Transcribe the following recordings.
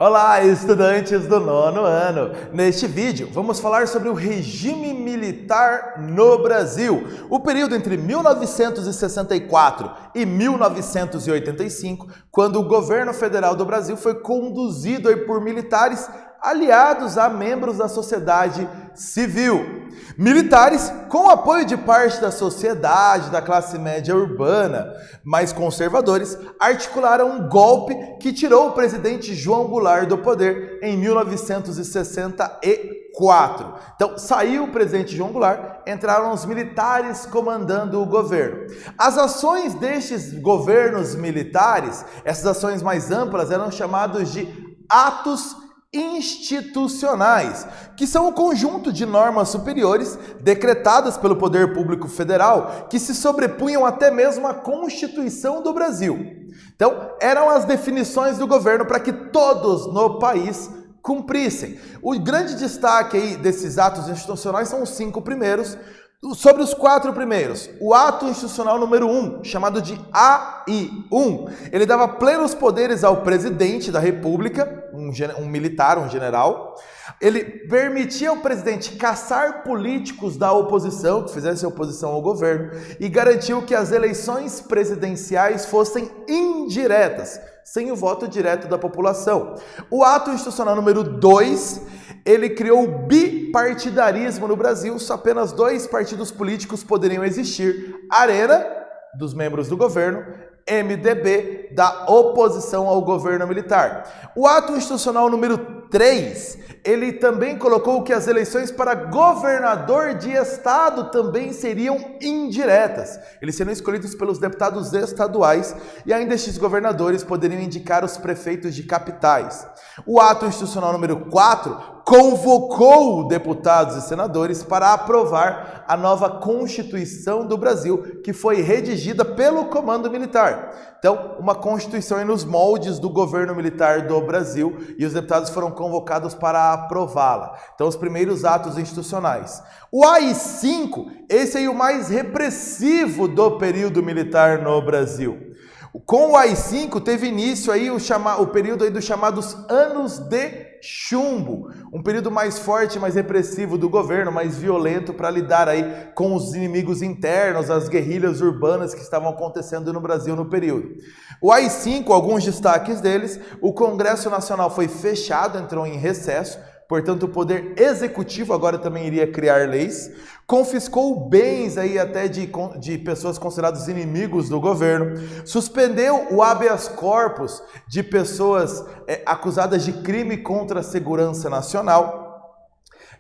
Olá, estudantes do nono ano! Neste vídeo, vamos falar sobre o regime militar no Brasil, o período entre 1964 e 1985, quando o governo federal do Brasil foi conduzido aí por militares aliados a membros da sociedade civil. Militares, com apoio de parte da sociedade, da classe média urbana, mais conservadores, articularam um golpe que tirou o presidente João Goulart do poder em 1964. Então, saiu o presidente João Goulart, entraram os militares comandando o governo. As ações destes governos militares, essas ações mais amplas, eram chamadas de atos institucionais, que são um conjunto de normas superiores decretadas pelo poder público federal que se sobrepunham até mesmo à Constituição do Brasil. Então, eram as definições do governo para que todos no país cumprissem. O grande destaque aí desses atos institucionais são os 5 primeiros. Sobre os 4 primeiros, o ato institucional número 1, chamado de AI-1, ele dava plenos poderes ao presidente da República, um militar, um general. Ele permitia ao presidente caçar políticos da oposição, que fizessem oposição ao governo, e garantiu que as eleições presidenciais fossem indiretas, sem o voto direto da população. O ato institucional número 2, ele criou o bipartidarismo no Brasil, só apenas 2 partidos políticos poderiam existir: Arena, dos membros do governo, MDB, da oposição ao governo militar. O ato institucional número 3, ele também colocou que as eleições para governador de estado também seriam indiretas. Eles seriam escolhidos pelos deputados estaduais e ainda estes governadores poderiam indicar os prefeitos de capitais. O ato institucional número 4 convocou deputados e senadores para aprovar a nova Constituição do Brasil, que foi redigida pelo Comando Militar. Então, uma Constituição nos moldes do governo militar do Brasil, e os deputados foram convocados para aprová-la. Então, os primeiros atos institucionais. O AI-5, esse aí é o mais repressivo do período militar no Brasil. Com o AI-5 teve início aí o período aí dos chamados anos de chumbo, um período mais forte, mais repressivo do governo, mais violento para lidar aí com os inimigos internos, as guerrilhas urbanas que estavam acontecendo no Brasil no período. O AI-5, alguns destaques deles: o Congresso Nacional foi fechado, entrou em recesso. Portanto, o poder executivo agora também iria criar leis, confiscou bens aí até de pessoas consideradas inimigos do governo, suspendeu o habeas corpus de pessoas acusadas de crime contra a segurança nacional,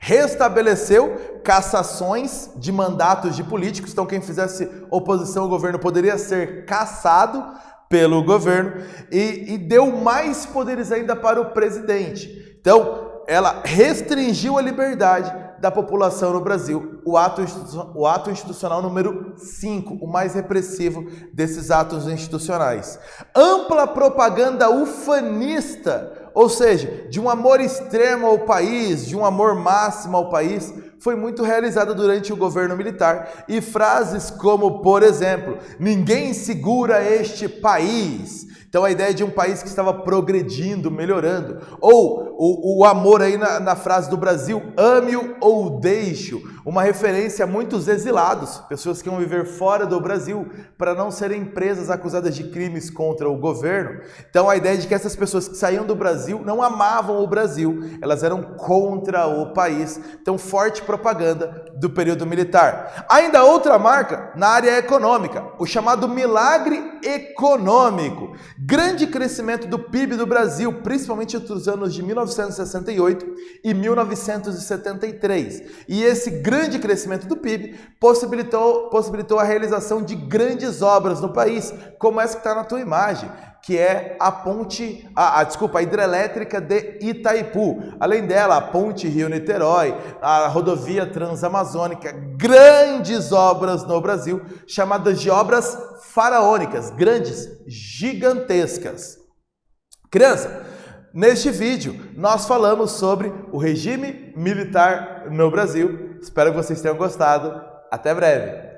restabeleceu cassações de mandatos de políticos. Então, quem fizesse oposição ao governo poderia ser cassado pelo governo, e deu mais poderes ainda para o presidente. Então, ela restringiu a liberdade da população no Brasil. O ato institucional número 5, o mais repressivo desses atos institucionais. Ampla propaganda ufanista, ou seja, de um amor extremo ao país, de um amor máximo ao país, foi muito realizada durante o governo militar. E frases como, por exemplo, ninguém segura este país. Então, a ideia de um país que estava progredindo, melhorando. Ou o amor aí na frase do Brasil, ame-o ou deixe-o. Uma referência a muitos exilados, pessoas que iam viver fora do Brasil para não serem presas acusadas de crimes contra o governo. Então, a ideia de que essas pessoas que saíam do Brasil não amavam o Brasil, elas eram contra o país. Então, forte propaganda do período militar. Ainda outra marca na área econômica, o chamado milagre econômico. Grande crescimento do PIB do Brasil, principalmente entre os anos de 1968 e 1973. E esse grande crescimento do PIB possibilitou a realização de grandes obras no país, como essa que está na tua imagem, que é a a hidrelétrica de Itaipu. Além dela, a ponte Rio-Niterói, a rodovia transamazônica, grandes obras no Brasil, chamadas de obras faraônicas, grandes, gigantescas. Criança, neste vídeo nós falamos sobre o regime militar no Brasil. Espero que vocês tenham gostado. Até breve!